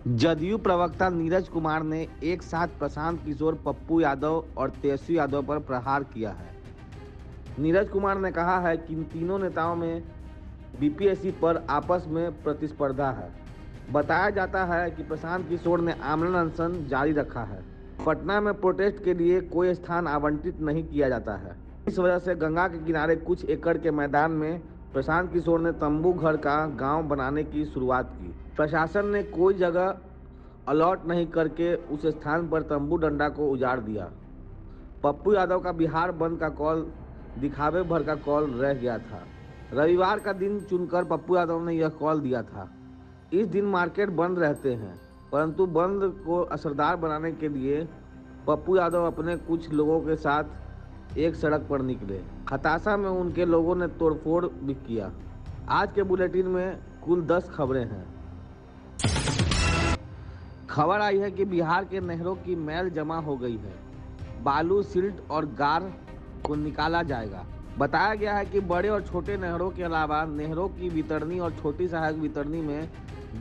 जदयू प्रवक्ता नीरज कुमार ने एक साथ प्रशांत किशोर, पप्पू यादव और तेजस्वी यादव पर प्रहार किया है। नीरज कुमार ने कहा है कि इन तीनों नेताओं में बीपीएससी पर आपस में प्रतिस्पर्धा है। बताया जाता है कि प्रशांत किशोर ने आमरण अनशन जारी रखा है। पटना में प्रोटेस्ट के लिए कोई स्थान आवंटित नहीं किया जाता है। इस वजह से गंगा के किनारे कुछ एकड़ के मैदान में प्रशांत किशोर ने तंबू घर का गांव बनाने की शुरुआत की। प्रशासन ने कोई जगह अलॉट नहीं करके उस स्थान पर तंबू डंडा को उजाड़ दिया। पप्पू यादव का बिहार बंद का कॉल दिखावे भर का कॉल रह गया था। रविवार का दिन चुनकर पप्पू यादव ने यह कॉल दिया था। इस दिन मार्केट बंद रहते हैं, परंतु बंद को असरदार बनाने के लिए पप्पू यादव अपने कुछ लोगों के साथ एक सड़क पर निकले। हताशा में उनके लोगों ने तोड़फोड़ भी किया। आज के बुलेटिन में कुल 10 खबरें हैं। खबर आई है कि बिहार के नहरों की मैल जमा हो गई है। बालू, सिल्ट और गार को निकाला जाएगा। बताया गया है कि बड़े और छोटे नहरों के अलावा नहरों की वितरणी और छोटी सहायक वितरणी में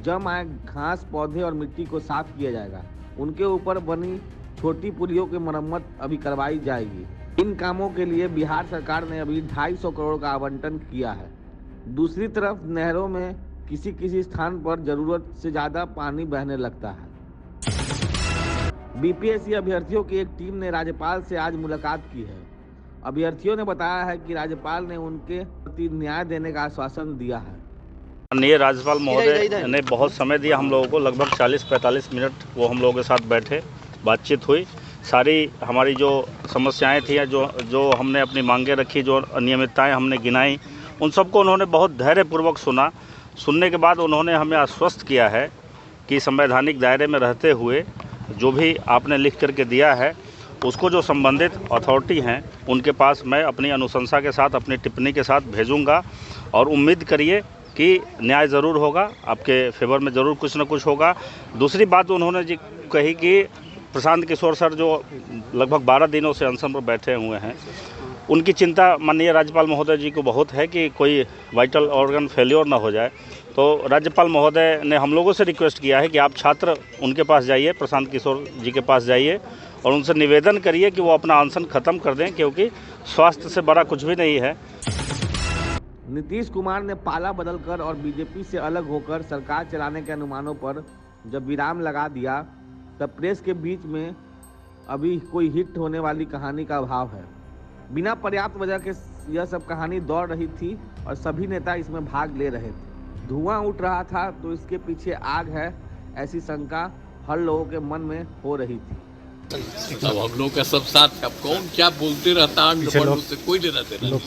जम आए घास, पौधे और मिट्टी को साफ किया जाएगा। उनके ऊपर बनी छोटी पुलियों की मरम्मत अभी करवाई जाएगी। इन कामों के लिए बिहार सरकार ने अभी 250 करोड़ का आवंटन किया है। दूसरी तरफ नहरों में किसी किसी स्थान पर जरूरत से ज्यादा पानी बहने लगता है। बीपीएससी अभ्यर्थियों की एक टीम ने राज्यपाल से आज मुलाकात की है। अभ्यर्थियों ने बताया है कि राज्यपाल ने उनके प्रति न्याय देने का आश्वासन दिया है। माननीय राज्यपाल महोदय ने बहुत समय दिया हम लोगों को, लगभग 40-45 मिनट वो हम लोगों के साथ बैठे, बातचीत हुई। सारी हमारी जो समस्याएं थी, जो हमने अपनी मांगे रखी, जो अनियमितताएं हमने गिनाई, उन सबको उन्होंने बहुत धैर्यपूर्वक सुना। सुनने के बाद उन्होंने हमें आश्वस्त किया है कि संवैधानिक दायरे में रहते हुए जो भी आपने लिख करके दिया है उसको जो संबंधित अथॉरिटी हैं उनके पास मैं अपनी अनुशंसा के साथ, अपनी टिप्पणी के साथ भेजूंगा और उम्मीद करिए कि न्याय ज़रूर होगा, आपके फेवर में ज़रूर कुछ न कुछ होगा। दूसरी बात उन्होंने जी कही कि प्रशांत किशोर सर जो लगभग 12 दिनों से अनशन पर बैठे हुए हैं, उनकी चिंता माननीय राज्यपाल महोदय जी को बहुत है कि कोई वाइटल ऑर्गन फेल्योर ना हो जाए। तो राज्यपाल महोदय ने हम लोगों से रिक्वेस्ट किया है कि आप छात्र उनके पास जाइए, प्रशांत किशोर जी के पास जाइए और उनसे निवेदन करिए कि वो अपना अनशन खत्म कर दें, क्योंकि स्वास्थ्य से बड़ा कुछ भी नहीं है। नीतीश कुमार ने पाला बदलकर और बीजेपी से अलग होकर सरकार चलाने के अनुमानों पर जब विराम लगा दिया, तब प्रेस के बीच में अभी कोई हिट होने वाली कहानी का अभाव है। बिना पर्याप्त वजह के यह सब कहानी दौड़ रही थी और सभी नेता इसमें भाग ले रहे थे। धुआं उठ रहा था तो इसके पीछे आग है, ऐसी शंका हर लोगों के मन में हो रही थी। अब हम लोग का सब साथ, अब कौन क्या बोलते रहता है उससे कोई लेना देना।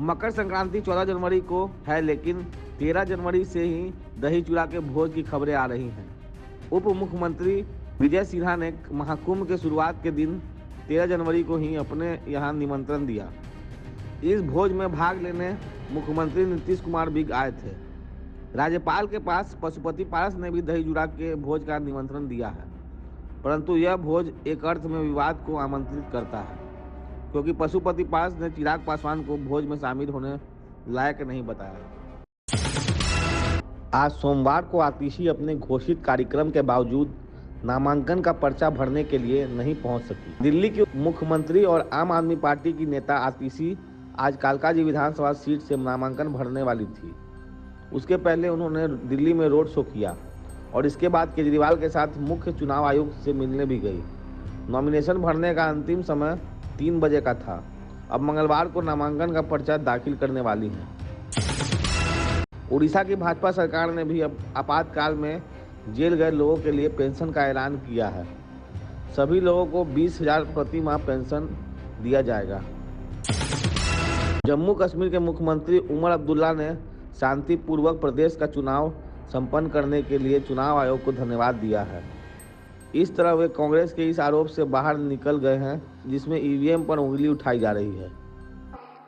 मकर संक्रांति 14 जनवरी को है, लेकिन 13 जनवरी से ही दही चूड़ा के भोज की खबरें आ रही हैं। उप मुख्यमंत्री विजय सिन्हा ने महाकुंभ के शुरुआत के दिन 13 जनवरी को ही अपने यहाँ निमंत्रण दिया। इस भोज में भाग लेने मुख्यमंत्री नीतीश कुमार भी आए थे। राज्यपाल के पास पशुपति पारस ने भी दही चूड़ा के भोज का निमंत्रण दिया है, परंतु यह भोज एक अर्थ में विवाद को आमंत्रित करता है, क्योंकि पशुपति पारस ने चिराग पासवान को भोज में शामिल होने लायक नहीं बताया। आज सोमवार को आतिशी अपने घोषित कार्यक्रम के बावजूद नामांकन का पर्चा भरने के लिए नहीं पहुंच सकी। दिल्ली की मुख्यमंत्री और आम आदमी पार्टी की नेता आतिशी आज कालकाजी विधानसभा सीट से नामांकन भरने वाली थी। उसके पहले उन्होंने दिल्ली में रोड शो किया और इसके बाद केजरीवाल के साथ मुख्य चुनाव आयुक्त से मिलने भी गई। नॉमिनेशन भरने का अंतिम समय 3 बजे का था। अब मंगलवार को नामांकन का पर्चा दाखिल करने वाली हैं। उड़ीसा की भाजपा सरकार ने भी अब आपातकाल में जेल गए लोगों के लिए पेंशन का ऐलान किया है। सभी लोगों को 20,000 प्रति माह पेंशन दिया जाएगा। जम्मू कश्मीर के मुख्यमंत्री उमर अब्दुल्ला ने शांतिपूर्वक प्रदेश का चुनाव संपन्न करने के लिए चुनाव आयोग को धन्यवाद दिया है। इस तरह वे कांग्रेस के इस आरोप से बाहर निकल गए हैं जिसमें ईवीएम पर उंगली उठाई जा रही है।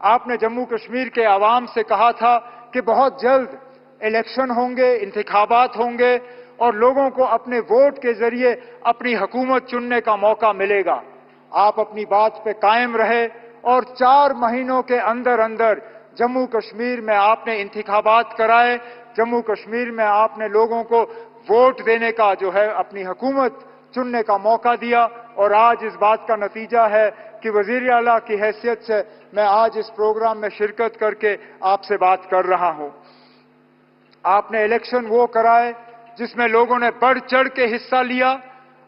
आपने जम्मू कश्मीर के आवाम से कहा था कि बहुत जल्द इलेक्शन होंगे, इंतखाबात होंगे और लोगों को अपने वोट के जरिए अपनी हुकूमत चुनने का मौका मिलेगा। आप अपनी बात पे कायम रहे और 4 महीनों के अंदर अंदर जम्मू कश्मीर में आपने इंतखाबात कराए। जम्मू कश्मीर में आपने लोगों को वोट देने का जो है अपनी हुकूमत चुनने का मौका दिया और आज इस बात का नतीजा है कि वजीर आला की हैसियत से मैं आज इस प्रोग्राम में शिरकत करके आपसे बात कर रहा हूं। आपने इलेक्शन वो कराए जिसमें लोगों ने बढ़ चढ़ के हिस्सा लिया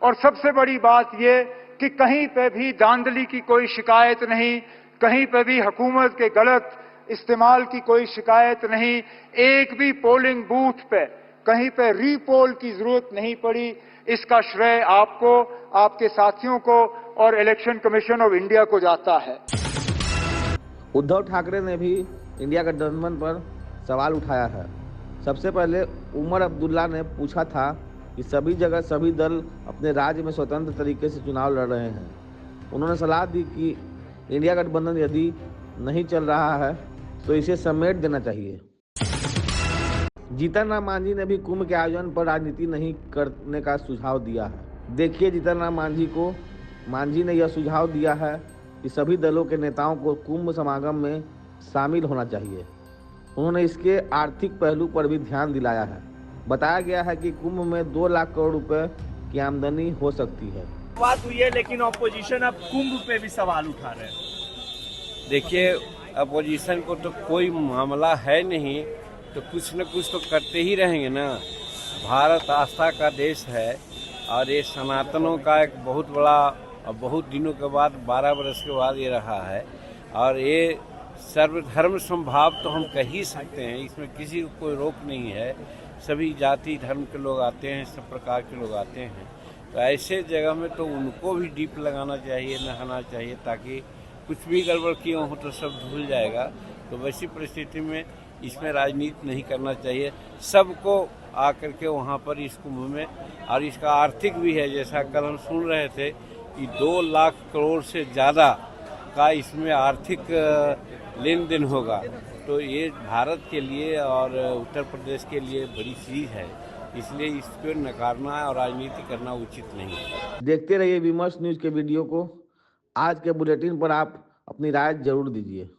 और सबसे बड़ी बात ये कि कहीं पे भी धांधली की कोई शिकायत नहीं, कहीं पे भी हुकूमत के गलत इस्तेमाल की कोई शिकायत नहीं, एक भी पोलिंग बूथ पे कहीं पे रीपोल की जरूरत नहीं पड़ी। इसका श्रेय आपको, आपके साथियों को और इलेक्शन कमीशन ऑफ इंडिया को जाता है। उद्धव ठाकरे ने भी इंडिया गठबंधन पर सवाल उठाया है। सबसे पहले उमर अब्दुल्ला ने पूछा था कि सभी जगह सभी दल अपने राज्य में स्वतंत्र तरीके से चुनाव लड़ रहे हैं। उन्होंने सलाह दी कि इंडिया गठबंधन यदि नहीं चल रहा है तो इसे समेट देना चाहिए। जीतन राम मांझी ने भी कुंभ के आयोजन पर राजनीति नहीं करने का सुझाव दिया है। देखिए, जीतन राम मांझी ने यह सुझाव दिया है कि सभी दलों के नेताओं को कुंभ समागम में शामिल होना चाहिए। उन्होंने इसके आर्थिक पहलू पर भी ध्यान दिलाया है। बताया गया है कि कुंभ में 2 लाख करोड़ रुपए की आमदनी हो सकती है। बात हुई है, लेकिन ऑपोजिशन अब कुंभ पे भी सवाल उठा रहे हैं। देखिए, अपोजिशन को तो कोई मामला है नहीं, तो कुछ न कुछ तो करते ही रहेंगे ना। भारत आस्था का देश है और ये सनातनों का एक बहुत बड़ा और बहुत दिनों के बाद 12 वर्ष के बाद ये रहा है और ये सर्वधर्म संभाव तो हम कह ही सकते हैं, इसमें किसी को कोई रोक नहीं है। सभी जाति धर्म के लोग आते हैं, सब प्रकार के लोग आते हैं, तो ऐसे जगह में तो उनको भी डीप लगाना चाहिए, नहाना चाहिए, ताकि कुछ भी गड़बड़ किए हो तो सब धुल जाएगा। तो वैसी परिस्थिति में इसमें राजनीति नहीं करना चाहिए। सबको आकर के वहाँ पर इस कुंभ में, और इसका आर्थिक भी है, जैसा कल हम सुन रहे थे कि 2 लाख करोड़ से ज़्यादा का इसमें आर्थिक लेन देन होगा। तो ये भारत के लिए और उत्तर प्रदेश के लिए बड़ी चीज़ है, इसलिए इसको नकारना और राजनीति करना उचित नहीं है। देखते रहिए विमर्श न्यूज़ के वीडियो को। आज के बुलेटिन पर आप अपनी राय जरूर दीजिए।